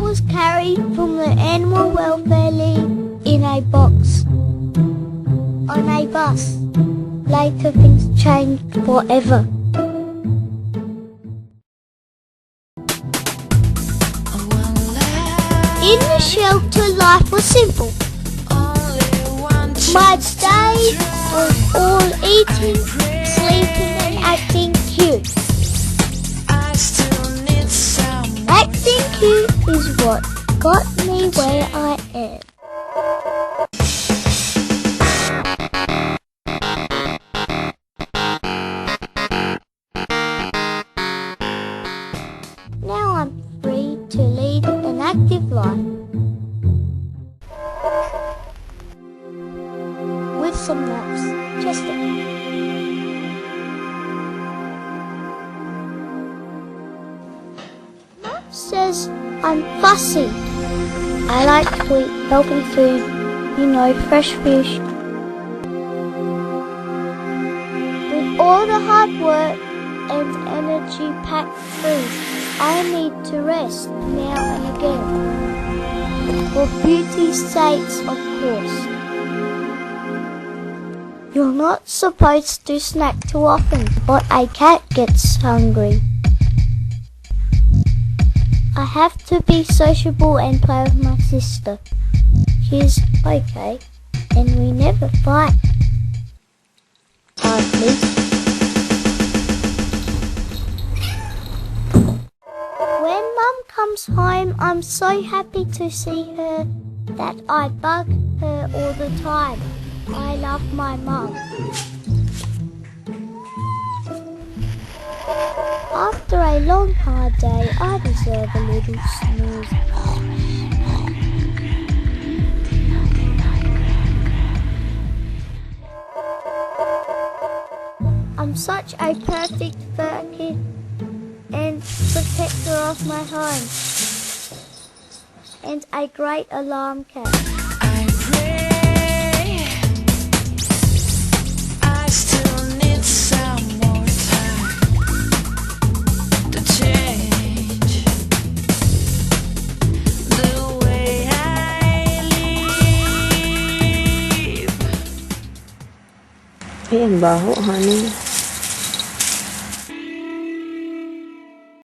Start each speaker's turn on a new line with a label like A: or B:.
A: was carried from the Animal Welfare League in a box on a bus. Later things changed forever. In the shelter, life was simple. My day was all eating, sleeping and acting cute. Acting cute is what got me where I am. Now I'm free to lead an active life. With some naps, just a Mum says I'm fussy. I like to eat healthy food, fresh fish. With all the hard work and energy-packed food, I need to rest now and again. For beauty's sakes, of course. You're not supposed to snack too often, but a cat gets hungry. I have to be sociable and play with my sister. She's okay, and we never fight. Hardly. When Mum comes home, I'm so happy to see her that I bug her all the time. I love my mum. After a long hard day, I deserve a little snooze. I'm such a perfect furkid and protector of my home, and a great alarm cat.
B: Ayan, baho, honey.